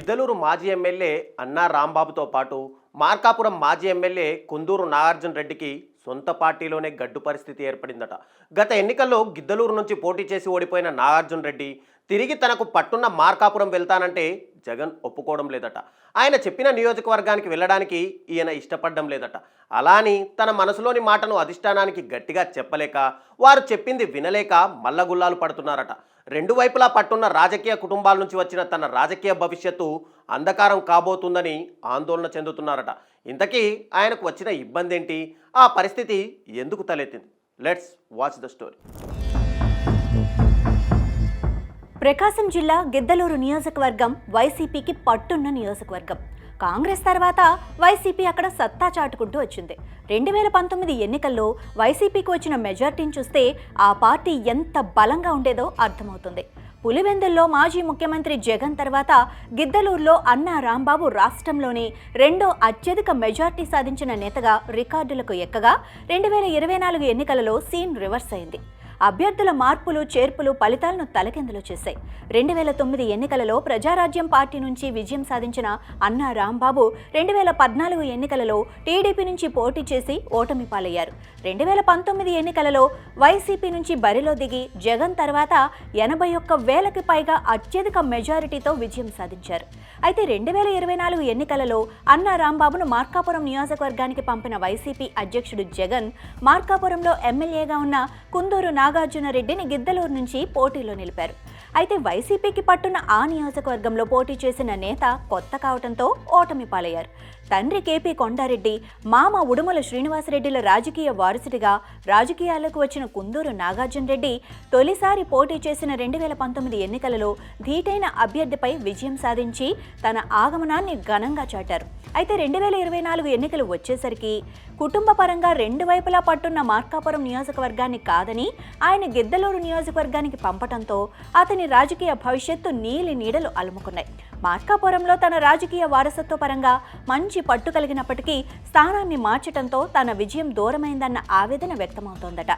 గిద్దలూరు మాజీ ఎమ్మెల్యే అన్నా రాంబాబుతో పాటు మార్కాపురం మాజీ ఎమ్మెల్యే కుందూరు నాగార్జున రెడ్డికి సొంత పార్టీలోనే గడ్డు పరిస్థితి ఏర్పడిందట. గత ఎన్నికల్లో గిద్దలూరు నుంచి పోటీ చేసి ఓడిపోయిన నాగార్జున రెడ్డి తిరిగి తనకు పట్టున్న మార్కాపురం వెళ్తానంటే జగన్ ఒప్పుకోవడం లేదట. ఆయన చెప్పిన నియోజకవర్గానికి వెళ్ళడానికి ఈయన ఇష్టపడడం లేదట. అలాని తన మనసులోని మాటను అధిష్టానానికి గట్టిగా చెప్పలేక, వారు చెప్పింది వినలేక మల్లగుల్లాలు పడుతున్నారట. రెండు వైపులా పట్టున్న రాజకీయ కుటుంబాల నుంచి వచ్చిన తన రాజకీయ భవిష్యత్తు అంధకారం కాబోతుందని ఆందోళన చెందుతున్నారట. ఇంతకీ ఆయనకు వచ్చిన ఇబ్బంది ఏంటి? ఆ పరిస్థితి ఎందుకు తలెత్తింది? Let's watch the story. Prakasam జిల్లా గిద్దలూరు నియోజకవర్గం వైసీపీకి పట్టున్న నియోజకవర్గం. కాంగ్రెస్ తర్వాత వైసీపీ అక్కడ సత్తా చాటుకుంటూ వచ్చింది. 2019 ఎన్నికల్లో వైసీపీకి వచ్చిన మెజార్టీని చూస్తే ఆ పార్టీ ఎంత బలంగా ఉండేదో అర్థమవుతుంది. పులివెందుల్లో మాజీ ముఖ్యమంత్రి జగన్ తర్వాత గిద్దలూరులో అన్నా రాంబాబు రాష్ట్రంలోని రెండో అత్యధిక మెజార్టీ సాధించిన నేతగా రికార్డులకు ఎక్కగా 2024 ఎన్నికలలో సీన్ రివర్స్ అయింది. అభ్యర్థుల మార్పులు చేర్పులు ఫలితాలను తలకిందులు చేశాయి. 2009 ఎన్నికలలో ప్రజారాజ్యం పార్టీ నుంచి విజయం సాధించిన అన్నా రాంబాబు 2014 ఎన్నికలలో టీడీపీ నుంచి పోటీ చేసి ఓటమి పాలయ్యారు. 2019 ఎన్నికలలో వైసీపీ నుంచి బరిలో దిగి జగన్ తర్వాత 81,000కి పైగా అత్యధిక మెజారిటీతో విజయం సాధించారు. అయితే 2024 ఎన్నికలలో అన్నా రాంబాబును మార్కాపురం నియోజకవర్గానికి పంపిన వైసీపీ అధ్యక్షుడు జగన్ మార్కాపురంలో ఎమ్మెల్యేగా ఉన్న కుందూరు నాగార్జున రెడ్డిని గిద్దలూరు నుంచి పోటీలో నిలిపారు. అయితే వైసీపీకి పట్టున్న ఆ నియోజకవర్గంలో పోటీ చేసిన నేత కొత్త కావడంతో ఓటమి పాలయ్యారు. తండ్రి కేపీ కొండారెడ్డి, మామ ఉడుమల శ్రీనివాసరెడ్డిల రాజకీయ వారసుడిగా రాజకీయాలకు వచ్చిన కుందూరు నాగార్జున రెడ్డి తొలిసారి పోటీ చేసిన 2019 ఎన్నికలలో ధీటైన అభ్యర్థిపై విజయం సాధించి తన ఆగమనాన్ని ఘనంగా చాటారు. అయితే 2024 ఎన్నికలు వచ్చేసరికి కుటుంబ పరంగా రెండు వైపులా పట్టున్న మార్కాపురం నియోజకవర్గాన్ని కాదని ఆయన గిద్దలూరు నియోజకవర్గానికి పంపటంతో అతని రాజకీయ భవిష్యత్తు నీలి నీడలు అలుముకున్నాయి. మార్కాపురంలో తన రాజకీయ వారసత్వ పరంగా మంచి పట్టు కలిగినప్పటికీ స్థానాన్ని మార్చడంతో తన విజయం దూరమైందన్న ఆవేదన వ్యక్తమవుతోందట.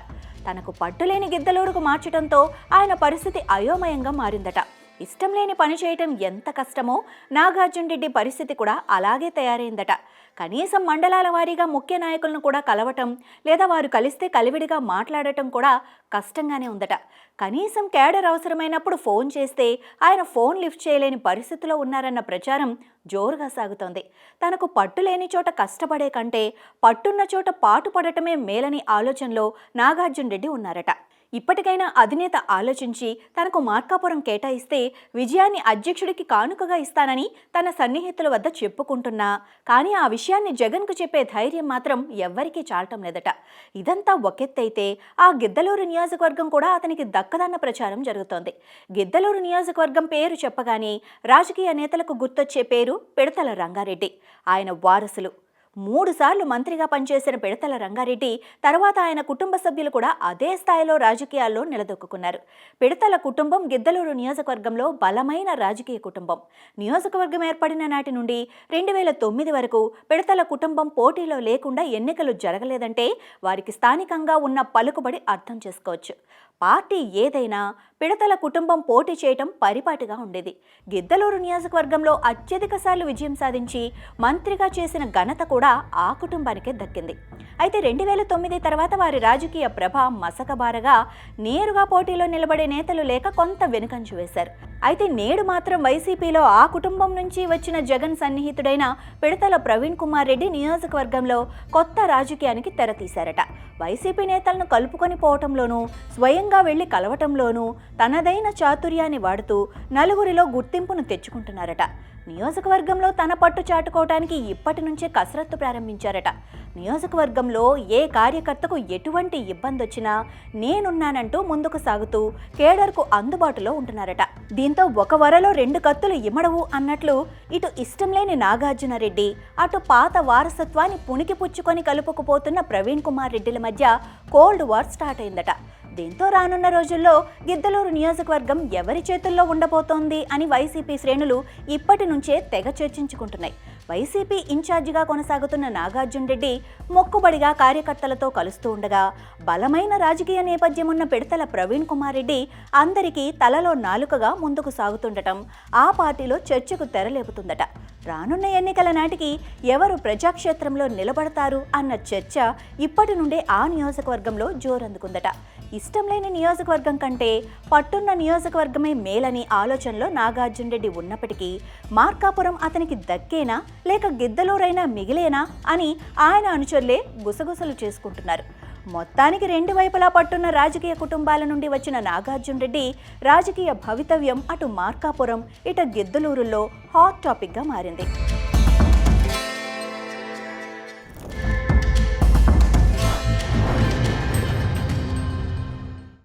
తనకు పట్టులేని గిద్దలూరుకు మార్చడంతో ఆయన పరిస్థితి అయోమయంగా మారిందట. ఇష్టం లేని పని చేయటం ఎంత కష్టమో నాగార్జున రెడ్డి పరిస్థితి కూడా అలాగే తయారైందట. కనీసం మండలాల వారీగా ముఖ్య నాయకులను కూడా కలవటం లేదా వారు కలిస్తే కలివిడిగా మాట్లాడటం కూడా కష్టంగానే ఉందట. కనీసం కేడర్ అవసరమైనప్పుడు ఫోన్ చేస్తే ఆయన ఫోన్ లిఫ్ట్ చేయలేని పరిస్థితిలో ఉన్నారన్న ప్రచారం జోరుగా సాగుతోంది. తనకు పట్టు లేని చోట కష్టపడే కంటే పట్టున్న చోట పాటు పడటమే మేలని ఆలోచనలో నాగార్జున రెడ్డి ఉన్నారట. ఇప్పటికైనా అధినేత ఆలోచించి తనకు మార్కాపురం కేటాయిస్తే విజయాన్ని అధ్యక్షుడికి కానుకగా ఇస్తానని తన సన్నిహితుల వద్ద చెప్పుకుంటున్నా కానీ ఆ విషయాన్ని జగన్కు చెప్పే ధైర్యం మాత్రం ఎవ్వరికీ చాలటం లేదట. ఇదంతా ఒకెత్తైతే ఆ గిద్దలూరు నియోజకవర్గం కూడా అతనికి దక్కదన్న ప్రచారం జరుగుతోంది. గిద్దలూరు నియోజకవర్గం పేరు చెప్పగానే రాజకీయ నేతలకు గుర్తొచ్చే పేరు పిడతల రంగారెడ్డి. ఆయన వారసులు 3 సార్లు మంత్రిగా పనిచేసిన పిడతల రంగారెడ్డి తర్వాత ఆయన కుటుంబ సభ్యులు కూడా అదే స్థాయిలో రాజకీయాల్లో నిలదొక్కున్నారు. పిడతల కుటుంబం గిద్దలూరు నియోజకవర్గంలో బలమైన రాజకీయ కుటుంబం. నియోజకవర్గం ఏర్పడిన నాటి నుండి 2009 వరకు పిడతల కుటుంబం పోటీలో లేకుండా ఎన్నికలు జరగలేదంటే వారికి స్థానికంగా ఉన్న పలుకుబడి అర్థం చేసుకోవచ్చు. పార్టీ ఏదైనా పిడతల కుటుంబం పోటీ చేయటం పరిపాటిగా ఉండేది. గిద్దలూరు నియోజకవర్గంలో అత్యధిక సార్లు విజయం సాధించి మంత్రిగా చేసిన ఘనత కూడా ఆ కుటుంబానికే దక్కింది. అయితే 2009 తర్వాత వారి రాజకీయ ప్రభ మసకబారగా నేరుగా పోటీలో నిలబడే నేతలు లేక కొంత వెనుకంజ వేశారు. అయితే నేడు మాత్రం వైసీపీలో ఆ కుటుంబం నుంచి వచ్చిన జగన్ సన్నిహితుడైన పిడతల ప్రవీణ్ కుమార్ రెడ్డి నియోజకవర్గంలో కొత్త రాజకీయానికి తెరతీశారట. వైసీపీ నేతలను కలుపుకొని పోవటంలోనూ స్వయంగా వెళ్లి కలవటంలోనూ తనదైన చాతుర్యాన్ని వాడుతూ నలుగురిలో గుర్తింపును తెచ్చుకుంటున్నారట. నియోజకవర్గంలో తన పట్టు చాటుకోవటానికి ఇప్పటి నుంచే కసరత్తు ప్రారంభించారట. నియోజకవర్గంలో ఏ కార్యకర్తకు ఎటువంటి ఇబ్బంది వచ్చినా నేనున్నానంటూ ముందుకు సాగుతూ కేడర్కు అందుబాటులో ఉంటున్నారట. దీంతో ఒక వరలో 2 కత్తులు ఇమడవు అన్నట్లు ఇటు ఇష్టం లేని నాగార్జున రెడ్డి, అటు పాత వారసత్వాన్ని పుణికిపుచ్చుకొని కలుపుకుపోతున్న ప్రవీణ్ కుమార్ రెడ్డిల మధ్య కోల్డ్ వార్ స్టార్ట్ అయిందట. దీంతో రానున్న రోజుల్లో గిద్దలూరు నియోజకవర్గం ఎవరి చేతుల్లో ఉండబోతోంది అని వైసీపీ శ్రేణులు ఇప్పటి నుంచే తెగ చర్చించుకుంటున్నాయి. వైసీపీ ఇన్ఛార్జిగా కొనసాగుతున్న నాగార్జున రెడ్డి మొక్కుబడిగా కార్యకర్తలతో కలుస్తూ ఉండగా బలమైన రాజకీయ నేపథ్యం ఉన్న పిడతల ప్రవీణ్ కుమార్ రెడ్డి అందరికీ తలలో నాలుకగా ముందుకు సాగుతుండటం ఆ పార్టీలో చర్చకు తెరలేపుతుందట. రానున్న ఎన్నికల నాటికి ఎవరు ప్రజాక్షేత్రంలో నిలబడతారు అన్న చర్చ ఇప్పటి నుండే ఆ నియోజకవర్గంలో జోరందుకుందట. ఇష్టం లేని నియోజకవర్గం కంటే పట్టున్న నియోజకవర్గమే మేలని ఆలోచనలో నాగార్జున రెడ్డి ఉన్నప్పటికీ మార్కాపురం అతనికి దక్కేనా లేక గిద్దలూరైనా మిగిలేనా అని ఆయన అనుచరులే గుసగుసలు చేసుకుంటున్నారు. మొత్తానికి రెండు వైపులా పట్టున్న రాజకీయ కుటుంబాల నుండి వచ్చిన నాగార్జున రెడ్డి రాజకీయ భవితవ్యం అటు మార్కాపురం ఇటు గిద్దలూరులో హాట్ టాపిక్గా మారింది.